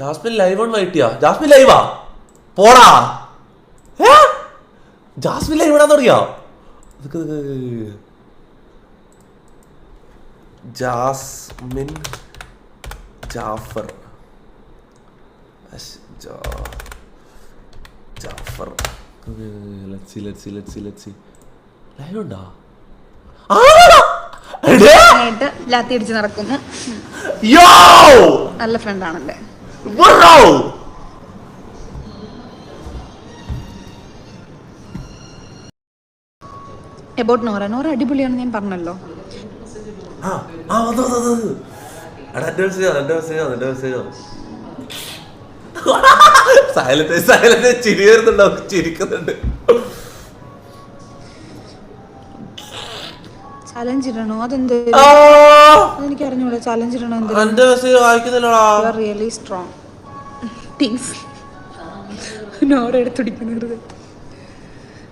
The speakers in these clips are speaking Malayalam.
ജാസ്മിൻ ലൈവ് ഓൺ വൈറ്റിയാ? ജാസ്മിൻ ലൈവാ? പോടാ. ജാസ്മിൻ ലൈവ് ഇടാൻ തുടങ്ങിയോ? ജാസ്മിൻ ജാഫർ ജാഫർ ലൈവ് ഉണ്ടോ? ലാത്തി അടിച്ച് നടക്കുന്നു. നല്ല ഫ്രണ്ട് ആണല്ലേ. എബൌട്ട് നോറ. നോറ അടിപൊളിയാണ്, ഞാൻ പറഞ്ഞല്ലോ. ചലഞ്ച് ഇടണോ? അതെന്ത് എനിക്ക് അറിഞ്ഞൂടാ. ചലഞ്ച് ഇടണോ? Really strong things. നോറ എടുത്തുടിക്കുന്നത്.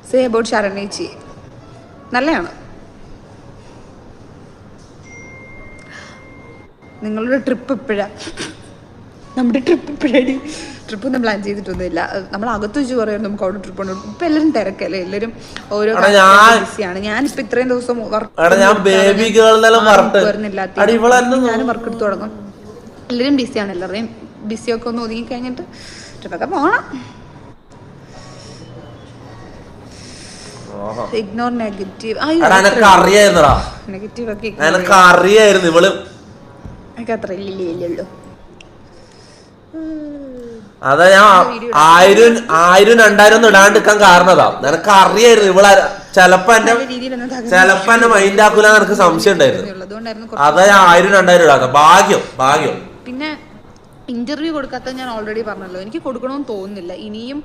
സേ അബൌട്ട് ശരണേച്ചി. നല്ലതാണ്. നിങ്ങളുടെ ട്രിപ്പ് എപ്പോഴാ? നമ്മുടെ ട്രിപ്പ് എപ്പോഴാണ്? ട്രിപ്പ് ഒന്നും പ്ലാൻ ചെയ്തിട്ടൊന്നുമില്ല. നമ്മൾ അകത്ത് വെച്ച് പറയാം നമുക്ക് അവിടെ ട്രിപ്പ് ഉണ്ട്. ഇപ്പൊ എല്ലാവരും തിരക്കല്ലേ, എല്ലാവരും ഓരോ ബിസിയാണ്. ഞാനിപ്പോ ഇത്രയും ദിവസം ഞാനും വർക്ക് എടുത്തു തുടങ്ങും. എല്ലാവരും ബിസിയാണ്. എല്ലാവരുടെയും ബിസിയൊക്കെ ഒന്ന് ഒതുങ്ങി കഴിഞ്ഞിട്ട് ട്രിപ്പൊക്കെ പോകണം. Ignore negative. നെഗറ്റീവ് ഒക്കെ അത്ര ഇല്ലുള്ളൂ. അതാ ഞാൻ 1000 2000 ഒന്നും ഇടാണ്ടിരിക്കാൻ കാരണതാ. നിനക്ക് അറിയായിരുന്നു ഇവളെ ചെലപ്പോ എന്നെ മൈൻഡ് ആക്കൂല. നിനക്ക് സംശയം ഉണ്ടായിരുന്നു. അതാ ഞാൻ 1000 2000 ഇടാത്ത. ഭാഗ്യം. പിന്നെ ഇന്റർവ്യൂ കൊടുക്കാത്ത ഞാൻ ഓൾറെഡി പറഞ്ഞല്ലോ, എനിക്ക് കൊടുക്കണമെന്ന് തോന്നുന്നില്ല. ഇനിയും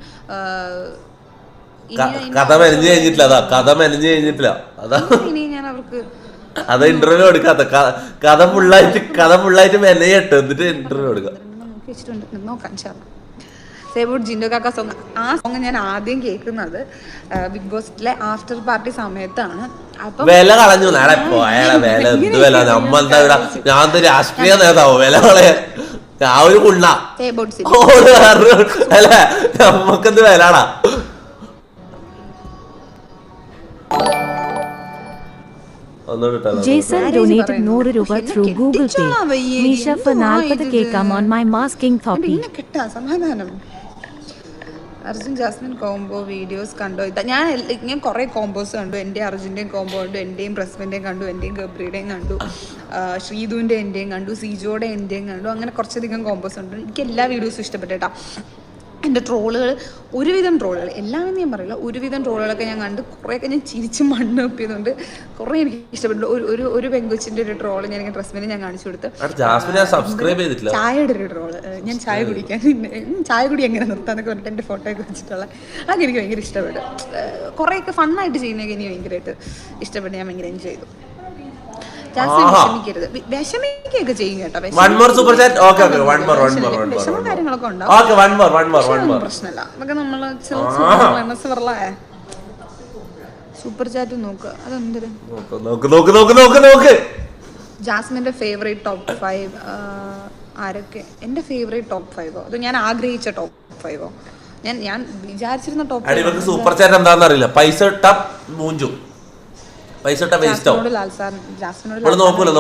കഥ മെനഞ്ഞു കഴിഞ്ഞിട്ടില്ല. അതാ ഇനി ഞാൻ അവർക്ക് അത് ഇന്റർവ്യൂ കൊടുക്കാത്ത. കഥ ഫുള്ളായിട്ട് മെനയിട്ട് എന്നിട്ട് ഇന്റർവ്യൂ കൊടുക്കാം. നോക്കാം. സേബോട്ട് ജിൻഡോ കാക്ക സോങ്. ആ സോങ് ഞാൻ ആദ്യം കേൾക്കുന്നത് ബിഗ് ബോസിലെ ആഫ്റ്റർ പാർട്ടി സമയത്താണ്. അപ്പൊ വില കളഞ്ഞു. നാളെ ഞാൻ രാഷ്ട്രീയ നേതാവോ? വില കളയാ ഞാൻ ഒരു കുണ്ണ അല്ല, നമ്മക്കെന്ത് വിലാടാ? Jason donated 100 രൂപ through Google Pay. Nisha for 40 കേക്കാം on my masking topic. സമാധാനം. അർജുൻ ജാസ്മിൻ കോംബോ വീഡിയോസ് കണ്ടോ? ഞാൻ കുറേ കോംബോസ് കണ്ടു. എൻ്റെ അർജുൻ്റെയും കോംബോ കണ്ടു, എൻ്റെയും പ്രസ്മിൻ്റെയും കണ്ടു, എൻ്റെയും ഗബ്രിയുടെയും കണ്ടു, ശ്രീധുവിൻ്റെ എൻ്റെയും കണ്ടു, സിജോയുടെ എൻ്റെയും കണ്ടു. അങ്ങനെ കുറച്ചധികം കോംബോസ് ഉണ്ട്. എനിക്ക് എല്ലാ വീഡിയോസും ഇഷ്ടപ്പെട്ടേട്ടാ. എൻ്റെ ട്രോളുകൾ, ഒരുവിധം ട്രോളുകൾ, എല്ലാം ഞാൻ പറയില്ല, ഒരുവിധം ട്രോളുകളൊക്കെ ഞാൻ കണ്ട് കുറേയൊക്കെ ഞാൻ ചിരിച്ച് മണ്ണ് ഒപ്പിയതുകൊണ്ട് കുറേ എനിക്ക് ഇഷ്ടപ്പെട്ടു. ഒരു പെങ്കൊച്ചിൻ്റെ ഒരു ട്രോള് ഞാൻ ഡ്രസ്മിന് ഞാൻ കാണിച്ചു കൊടുത്ത്. ചായയുടെ ഒരു ട്രോള്, ഞാൻ ചായ കുടി എങ്ങനെ നിർത്താന്നൊക്കെ പറഞ്ഞിട്ട് എൻ്റെ ഫോട്ടോയൊക്കെ വെച്ചിട്ടുള്ള അതൊക്കെ എനിക്ക് ഭയങ്കര ഇഷ്ടപ്പെട്ടു. കുറേയൊക്കെ ഫണ്ണായിട്ട് ചെയ്യുന്നതൊക്കെ എനിക്ക് ഭയങ്കരമായിട്ട് ഇഷ്ടപ്പെട്ടു. ഞാൻ ഭയങ്കര എൻജോയ് ചെയ്തു. വിഷമിക്കൊക്കെ ചെയ്യും കേട്ടോ. വിഷമം കാര്യങ്ങളൊക്കെ ഉണ്ടാവും, പ്രശ്നമില്ല. അതൊക്കെ നമ്മള് സൂപ്പർ ചാറ്റ് നോക്കുക. അതെന്തൊരു ജാസ്മിന്റെ ഫേവറേറ്റ് ടോപ്പ് 5 ആരൊക്കെ? എന്റെ ഫേവറേറ്റ് ടോപ്പ് 5ഓ അതോ ഞാൻ ആഗ്രഹിച്ച ടോപ്പ് 5ഓ? ഞാൻ വിചാരിച്ചിരുന്ന ടോപ്പ് സൂപ്പർ ചാറ്റ് എന്താണെന്ന് അറിയില്ല. പൈസ വേസ്റ്റ് ആവും. നോക്കൂല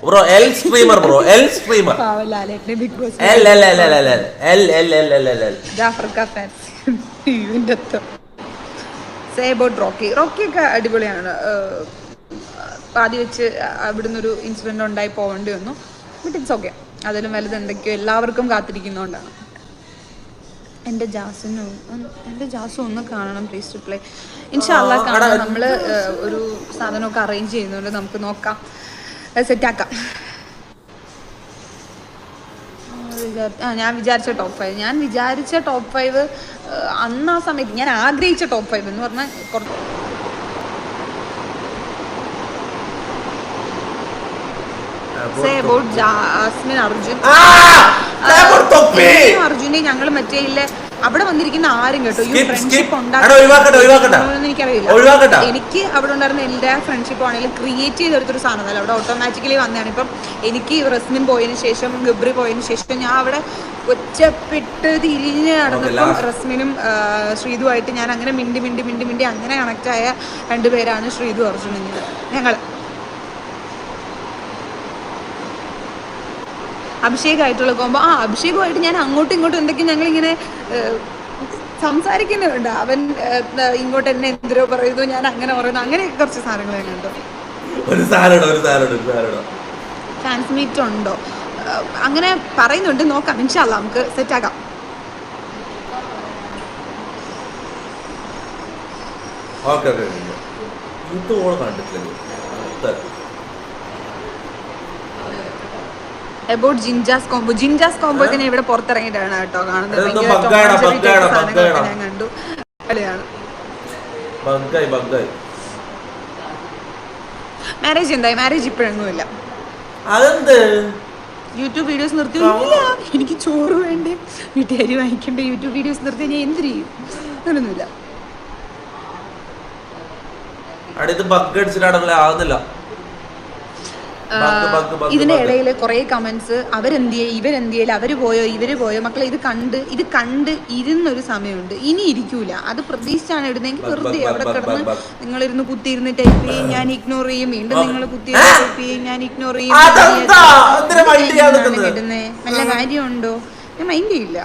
ബ്രോ. എൽ സ്ട്രീമർ റോക്കിയൊക്കെ അടിപൊളിയാണ്. പാതി വെച്ച് അവിടുന്ന് ഒരു ഇൻസിഡന്റ് ഉണ്ടായി പോകേണ്ടി വന്നു. But it's okay. അതിലും വലുത് എന്തൊക്കെയോ എല്ലാവർക്കും കാത്തിരിക്കുന്നതുകൊണ്ടാണ്. എൻ്റെ ജാസു ഒന്ന് കാണണം പ്ലീസ് ടു പ്ലേ. ഇൻഷാ അല്ലാഹ് കാണാം. നമ്മൾ ഒരു സാധനമൊക്കെ അറേഞ്ച് ചെയ്യുന്നുണ്ട്, നമുക്ക് നോക്കാം, സെറ്റാക്കാം. ഞാൻ വിചാരിച്ച ടോപ്പ് 5 അന്ന് ആ സമയത്ത് ഞാൻ ആഗ്രഹിച്ച ടോപ്പ് 5 എന്ന് പറഞ്ഞാൽ കുറച്ച് ജാസ്മിൻ അർജുൻ. അർജുനെ ഞങ്ങൾ മറ്റേ അവിടെ വന്നിരിക്കുന്ന ആരും കേട്ടോ ഈ ഫ്രണ്ട്ഷിപ്പ് ഒഴിവാക്കട്ടെ. എനിക്ക് അവിടെ ഉണ്ടായിരുന്ന എല്ലാ ഫ്രണ്ട്ഷിപ്പ് ആണെങ്കിലും ക്രിയേറ്റ് ചെയ്തെടുത്തൊരു സാധനമല്ല, അവിടെ ഓട്ടോമാറ്റിക്കലി വന്നതാണ്. ഇപ്പം എനിക്ക് റസ്മിൻ പോയതിനു ശേഷം ഗബ്രി പോയതിനു ശേഷം ഞാൻ അവിടെ ഒറ്റപ്പെട്ട് തിരിഞ്ഞ് നടന്നപ്പം റസ്മിനും ശ്രീതുമായിട്ട് ഞാൻ അങ്ങനെ മിണ്ടി അങ്ങനെ കണക്റ്റായ രണ്ടുപേരാണ് ശ്രീതു അർജുനും ഞങ്ങൾ. അഭിഷേകമായിട്ടുള്ള കോമ്പോ അഭിഷേകമായിട്ട് ഞാൻ അങ്ങോട്ടും ഇങ്ങോട്ടും എന്തൊക്കെയും ഞങ്ങളിങ്ങനെ സംസാരിക്കുന്നുണ്ട്. അവൻ ഇങ്ങോട്ട് എന്നെ എന്തിനോ പറയുന്നു, ഞാൻ അങ്ങനെ പറയുന്നു, അങ്ങനെ കുറച്ച് സാധനങ്ങൾ ഞാൻ കണ്ടു. ഫാൻസ് മീറ്റ് ഉണ്ടോ അങ്ങനെ പറയുന്നുണ്ട്, നോക്കാം, ഇൻഷാ അല്ലാ നമുക്ക് സെറ്റാക്കാം. അബൌട്ട് ജിൻജാസ് കോംബോ ഒക്കെ ഞാൻ ഇവിടെ പുറത്തിറങ്ങിയിട്ടാണ് കേട്ടോ കാണുന്നത്. ഞാൻ കണ്ടു, കളിയാണ്. മാരേജ് എന്തായി? മാരേജ് ഇപ്പോഴൊന്നുമില്ല. യൂട്യൂബ് വീഡിയോസ് നിർത്തി എനിക്ക് ചോറ് വേണ്ടേ, വീട്ടുകാരി വാങ്ങിക്കണ്ടേ, യൂട്യൂബ് വീഡിയോസ് നിർത്തി ഞാൻ എന്ത് ചെയ്യും? അങ്ങനൊന്നുമില്ല. ഇതിന്റെ ഇടയിൽ കുറെ കമന്റ്സ് അവരെന്തിയെ ഇവരെന്തിയല്ല, ഇവര് പോയോ മക്കളെ. ഇത് കണ്ട് ഇരുന്നൊരു സമയമുണ്ട്, ഇനി ഇരിക്കൂല. അത് പ്രതീക്ഷിച്ചാണ് ഇടുന്നെങ്കിൽ വെറുതെ അവിടെ കിടന്ന് നിങ്ങളിരുന്ന് കുത്തിയിരുന്ന് ടൈപ്പ് ചെയ്യും, ഞാൻ ഇഗ്നോർ ചെയ്യും, വീണ്ടും നിങ്ങൾ കുത്തിയിരുന്ന് ടൈപ്പ് ചെയ്യും, ഞാൻ ഇഗ്നോർ ചെയ്യും. ഇടുന്നേ നല്ല കാര്യമുണ്ടോ? ഞാൻ മൈൻഡ് ചെയ്യില്ല.